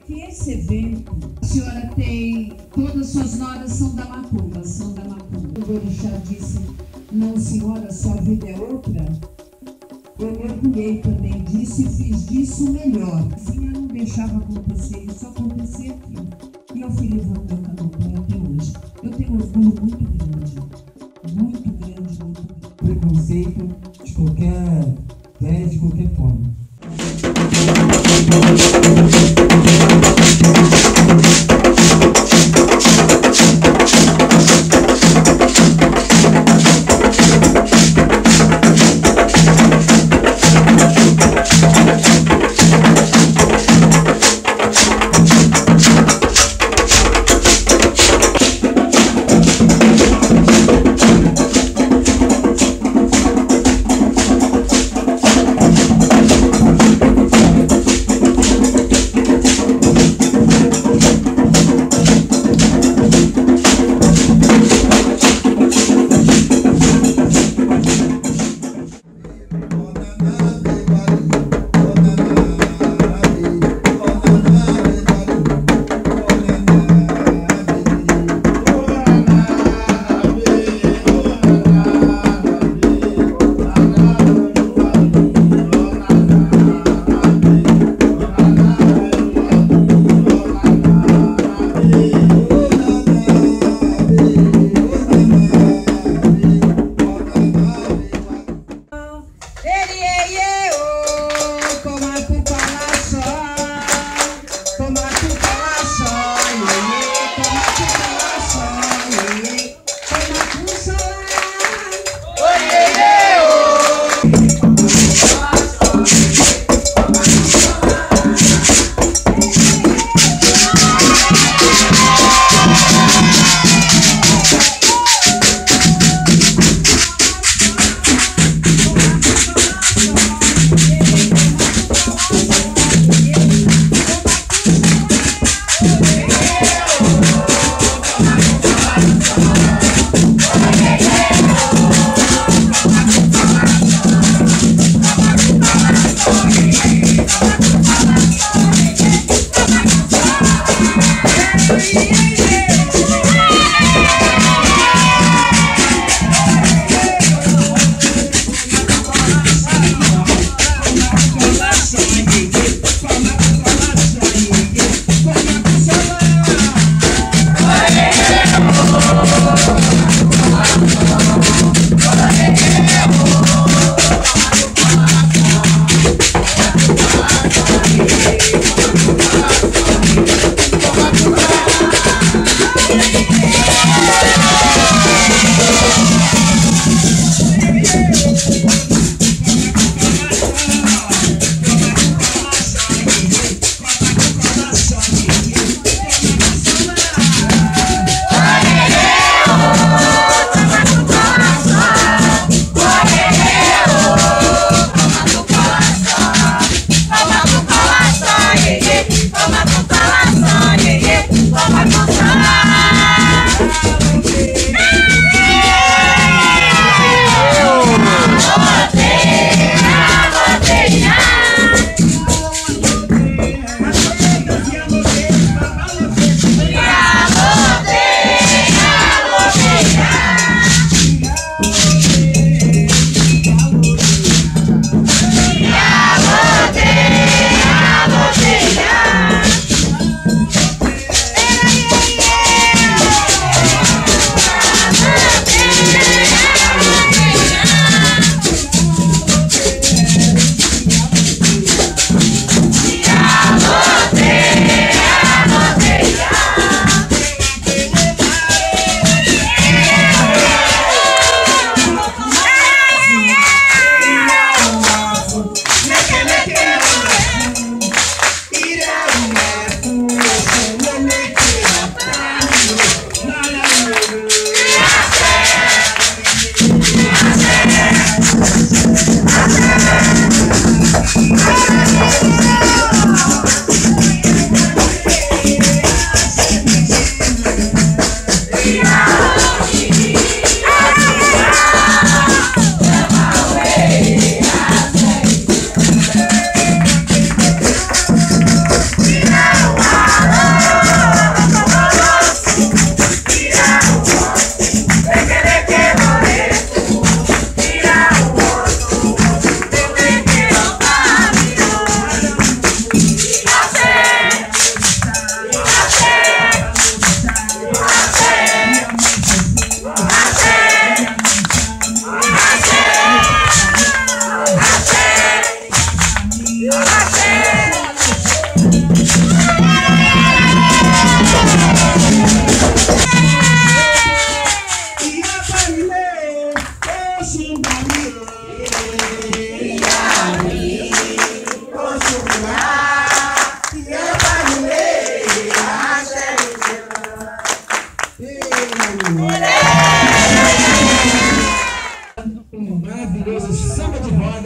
Que esse evento, a senhora tem, todas suas noras são da macumba, O orixá disse, não senhora, sua vida é outra. Eu mergulhei também disso e fiz disso o melhor. Assim eu não deixava acontecer, isso acontecia aqui. E eu fui levando meu candomblé até hoje. Eu tenho um orgulho muito grande, muito grande, muito grande. Preconceito de qualquer ideia, de qualquer forma.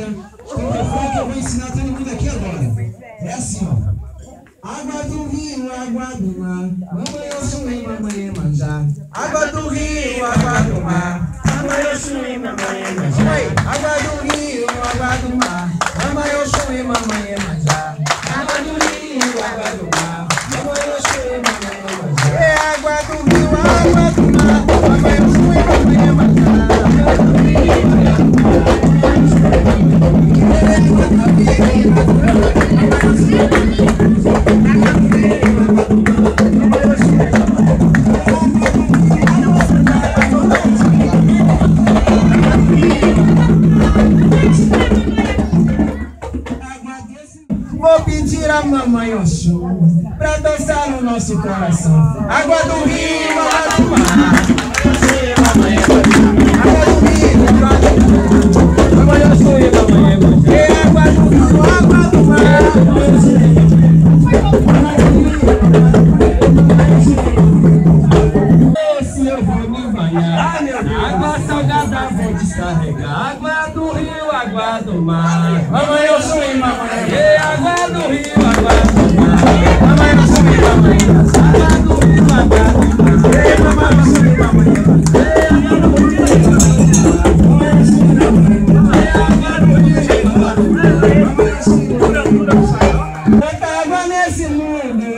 nada. Então foi que eu vou ensinar todo mundo aqui agora. É assim, ó. Água do rio, água do mar, mamãe eu sumi, mamãe manjar. Água do rio, água do mar, mamãe eu sumi, mamãe manjar. Água do rio, água do mar, mamãe eu sumi, mamãe manjar. Água do rio, água do mar, mamãe eu sumi, mamãe manjar. É água do rio, água do mar, mamãe eu sumi, mamãe manjar. Água do rio, água do mar, mamãe eu sumi, mamãe Vou pedir a mamãe Oxum pra dançar no nosso coração. Água do rio, água do mar, mamãe Oxum, água do rio, água do mar, mamãe Oxum, mamãe Oxum. É água do rio, água do mar. Se eu vou me banhar, água salgada vou descarregar. Água do rio, água do mar, mamãe Oxum, mamãe. É água do rio, água do mar, mamãe Oxum, mamãe. Água do rio, água do mar, é mamãe Oxum, mamãe. É água do rio, água do mar, mamãe Oxum, mamãe. É água do rio, água do mar, mamãe Oxum, mamãe. Tanta água nesse mundo,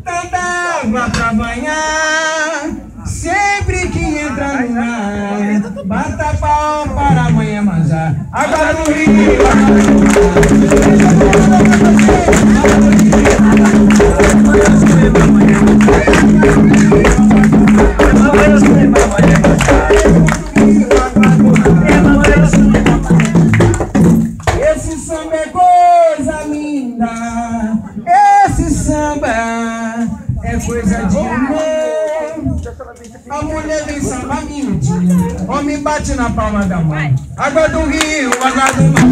tanta água pra banhar. Sempre que entra no mar, bata pau para amanhã manjar. Água do rio, água do esse samba é coisa linda, esse samba é coisa de amor. A mulher vem samba miudinho, homem bate na palma da mão. Água do rio, água do mar.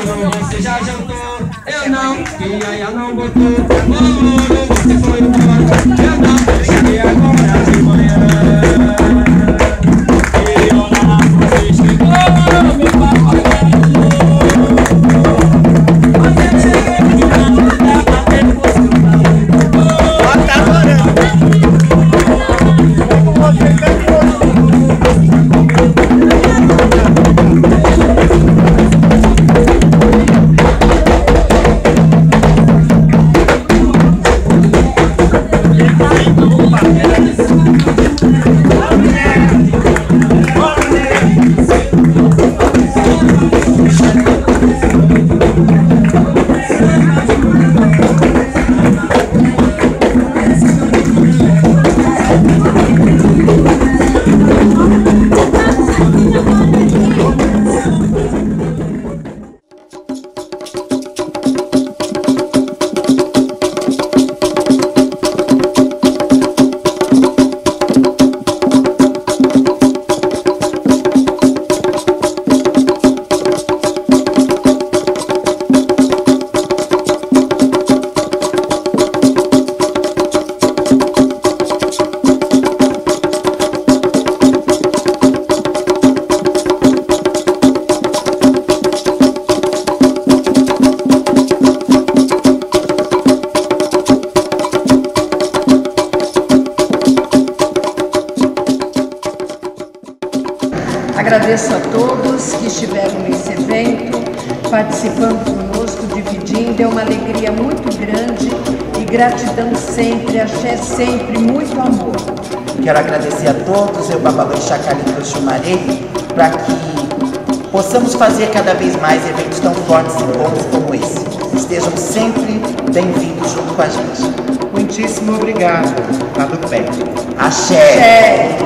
Não, você já jantou, eu não, que aí não botou, você foi embora, eu não, cheguei agora de manhã. E olha lá, você chegou, meu papagaio. Você chegou, de novo, dá pra ter você não. Bota agora. Agradeço a todos que estiveram nesse evento, participando conosco, dividindo. É uma alegria muito grande e gratidão sempre, axé sempre, muito amor. Quero agradecer a todos, eu, Babalorixá Calimba Xumaré, para que possamos fazer cada vez mais eventos tão fortes e bons como esse. Estejam sempre bem-vindos junto com a gente. Muitíssimo obrigado, Padupé. Axé!